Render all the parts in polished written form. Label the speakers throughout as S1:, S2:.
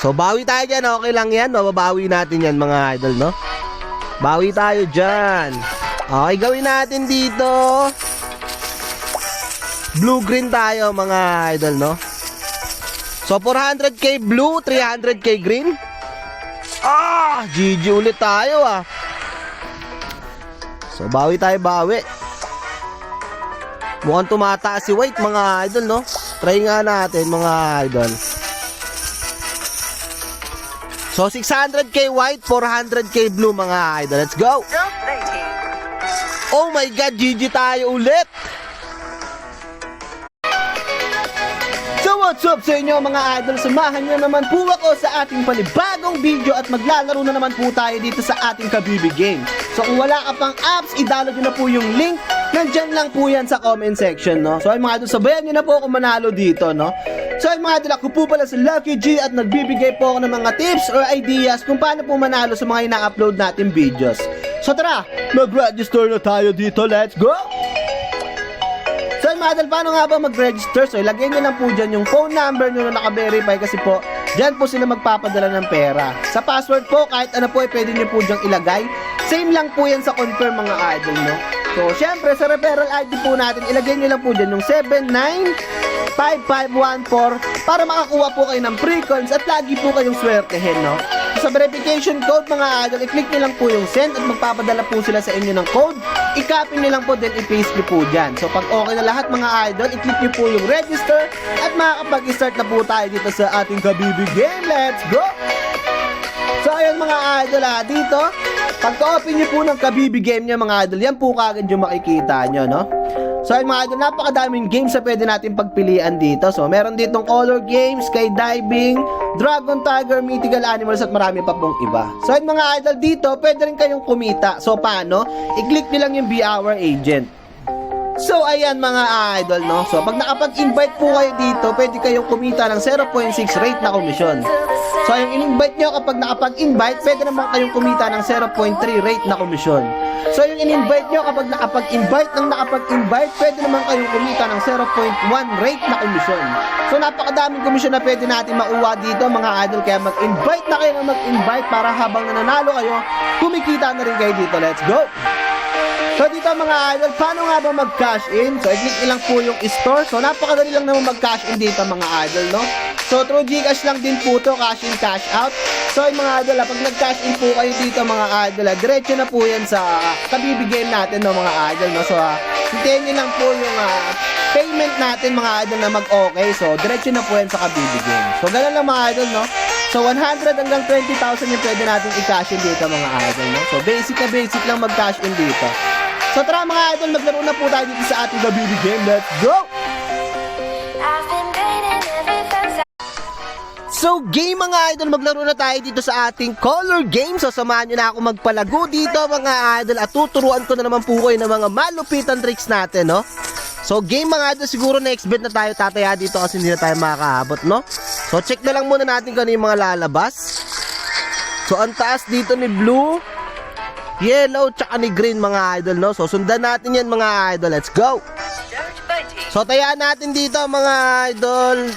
S1: So bawi tayo dyan, okay lang yan. Mababawi natin yan mga idol, no? Bawi tayo dyan. Okay, gawin natin dito blue-green tayo mga idol, no? So 400k blue, 300k green. GG ulit tayo So bawi tayo, bawi. Mukhang tumataas si white mga idol, no? Try nga natin mga idol. So 600k white, 400k blue mga idol. Let's go. Oh my god, GG tayo ulit. So what's up sa inyo mga idol? Samahan nyo naman po ako sa ating panibagong video at maglalaro na naman po tayo dito sa ating Kabibi Game. So kung wala ka pang apps, i-download nyo na po yung link. Nandyan lang po yan sa comment section, no? So ay mga idol, sabayan nyo na po ako manalo dito, no? So ay mga idol, ako po pala si Lucky G at nagbibigay po ako ng mga tips or ideas kung paano po manalo sa mga ina-upload natin videos. So tara, mag-register na tayo dito. Let's go! So mga idol, paano nga ba mag-register? So ilagay nyo lang po dyan yung phone number nyo na naka-verify kasi po dyan po sila magpapadala ng pera. Sa password po, kahit ano po pwede nyo po dyan ilagay. Same lang po yan sa confirm mga idol, no? So syempre sa referral ID po natin, ilagay nyo lang po dyan yung 795514 para makakuha po kayo ng free coins at lagi po kayong swertehin, no? Sa verification code mga idol, i-click nyo lang po yung send at magpapadala po sila sa inyo ng code. I-copy nyo lang po, then i-paste nyo po dyan. So pag okay na lahat mga idol, i-click nyo po yung register at makakapag-start na po tayo dito sa ating Kabibi Game. Let's go! So ayun mga idol dito, pagka-open nyo po ng Kabibi Game nyo mga idol, yan po kagad yung makikita nyo, no? So ayun mga idol, napakadaming games na pwede natin pagpilian dito. So meron ditong color games, skydiving, dragon, tiger, mythical animals at marami pa pong iba. So ayun mga idol, dito pwede rin kayong kumita. So paano? I-click nyo lang yung Be Our Agent. So ayan mga idol, no? So pag nakapag-invite po kayo dito, pwede kayong kumita ng 0.6 rate na komisyon. So yung in-invite nyo, kapag nakapag-invite, pwede naman kayong kumita ng 0.3 rate na komisyon. So yung in-invite nyo, kapag nakapag-invite, pwede naman kayong kumita ng 0.1 rate na komisyon. So napakadaming komisyon na pwede natin makuha dito mga idol, kaya mag-invite na kayo na mag-invite para habang nananalo kayo, kumikita na rin kayo dito. Let's go! So dito mga idol, paano nga ba mag-cash in? So i-click nyo lang po yung store. So napakadali lang naman mag-cash in dito mga idol, no? So through GCash lang din po to, cash in, cash out. So yung mga idol, pag nag-cash in po kayo dito mga idol, diretso na po yan sa Kabibi Game natin, no mga idol, no? So hintayin nyo lang po yung payment natin mga idol na mag-okay. So diretso na po yan sa Kabibi Game. So ganun lang mga idol, no? So 100 hanggang 20,000 yung pwede natin i-cash in dito mga idol, no? So basic na basic lang mag-cash in dito. So tara mga idol, maglaro na po tayo dito sa ating Kabibi Game. Let's go! So game mga idol, maglaro na tayo dito sa ating color game. So samahan nyo na ako magpalago dito mga idol at tuturuan ko na naman po kayo ng mga malupitan tricks natin, no? So game mga idol, siguro next bet na tayo tataya dito kasi hindi na tayo makakahabot, no? So check na lang muna natin kung ano yung mga lalabas. So ang taas dito ni blue, yellow, tsaka ni green mga idol, no? So sundan natin yan mga idol. Let's go! So tayaan natin dito mga idol.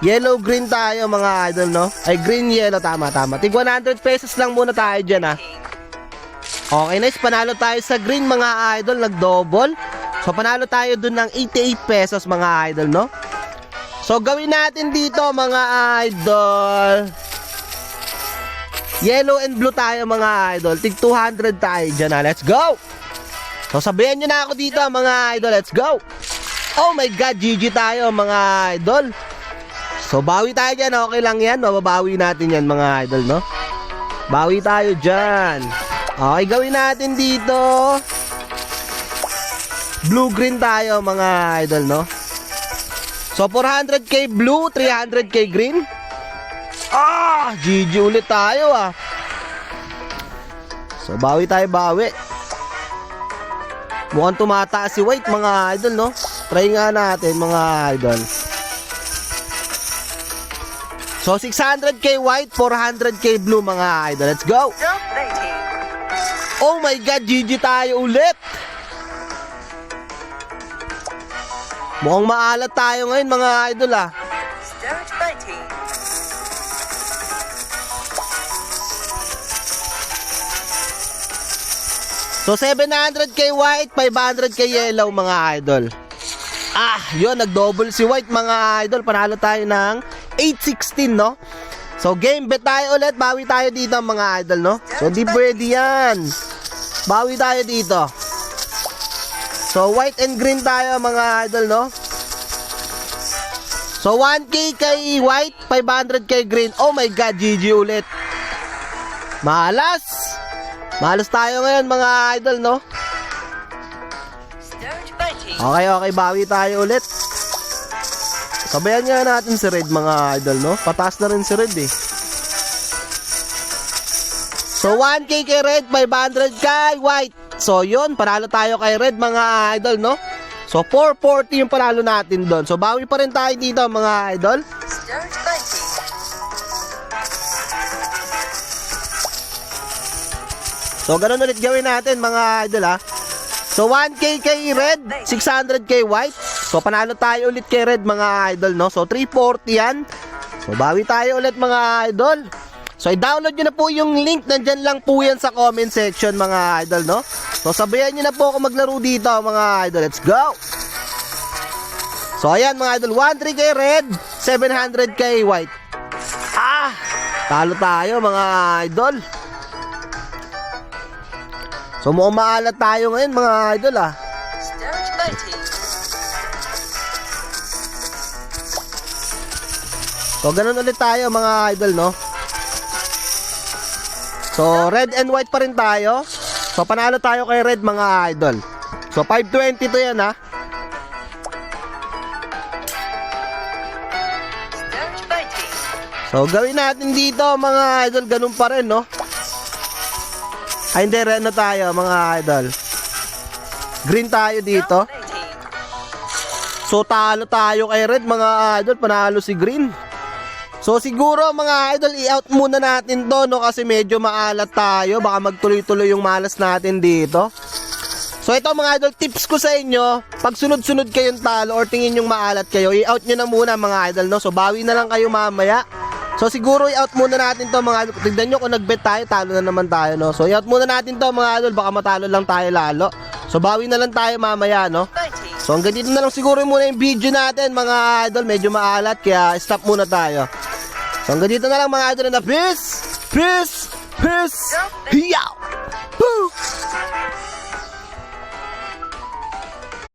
S1: Yellow, green tayo mga idol, no? Ay, green, yellow, tama. Tig 100 pesos lang muna tayo dyan, Okay, nice. Panalo tayo sa green mga idol. Nag-double. So panalo tayo dun ng 88 pesos mga idol, no? So gawin natin dito mga idol, yellow and blue tayo mga idol. Tig 200 tayo dyan, Let's go! So sabihan nyo na ako dito mga idol. Let's go! Oh my god, GG tayo mga idol. So bawi tayo dyan, okay lang yan. Mababawi natin yan mga idol, no? Bawi tayo dyan. Okay, gawin natin dito blue-green tayo mga idol, no? So 400k blue, 300k green. GG ulit tayo So bawi tayo, bawi. Mukhang tumataas si white mga idol, no? Try nga natin mga idol. So 600k white, 400k blue mga idol. Let's go! Oh my god, GG tayo ulit. Mukhang maalat tayo ngayon mga idol So 700k white, 500k yellow mga idol. Yun, nag-double si white mga idol. Panalo tayo ng 816, no? So game, bet tayo ulit. Bawi tayo dito mga idol, no? So di pwede yan. Bawi tayo dito. So white and green tayo mga idol, no? So 1k kay white, 500 kay green. Oh my god, GG ulit. Malas. Malas tayo ngayon mga idol, no? Okay, bawi tayo ulit. Sabayan nga natin si Red mga idol, no? Pataas na rin si Red eh. So 1k kay Red, 500 kay white. So yun, panalo tayo kay Red mga idol, no? So 440 yung panalo natin doon. So bawi pa rin tayo dito mga idol. So ganun ulit gawin natin mga idol, ha. So 1k kay Red, 600k white. So panalo tayo ulit kay Red mga idol, no? So 340 yan. So bawi tayo ulit mga idol. So i-download nyo na po yung link. Nandyan lang po yan sa comment section mga idol, no? So sabayan nyo na po ako maglaro dito mga idol. Let's go! So ayan mga idol, 1-3 kay Red, 700 kay white. Talo tayo mga idol. So mukhang maalat tayo ngayon mga idol, ah. So ganun ulit tayo mga idol, no? So red and white pa rin tayo. So panalo tayo kay red mga idol. So 520 to yan, ha. So gawin natin dito mga idol, ganun pa rin, no? Ay hindi, red na tayo mga idol. Green tayo dito. So talo tayo kay red mga idol, panalo si green. So siguro mga idol, i-out muna natin to, no? Kasi medyo maalat tayo. Baka magtuloy-tuloy yung malas natin dito. So ito mga idol, tips ko sa inyo, pag sunod-sunod kayong talo or tingin yung maalat kayo, i-out nyo na muna mga idol, no? So bawi na lang kayo mamaya. So siguro i-out muna natin to mga idol. Tignan nyo kung nag-bet tayo, talo na naman tayo, no? So i-out muna natin to mga idol, baka matalo lang tayo lalo. So bawi na lang tayo mamaya, no? So hanggang dito na lang siguro muna yung video natin mga idol. Medyo maalat kaya stop muna tayo. So hanggang dito na lang mga idol na peace! Peace! Peace! Hiyaw! Woo!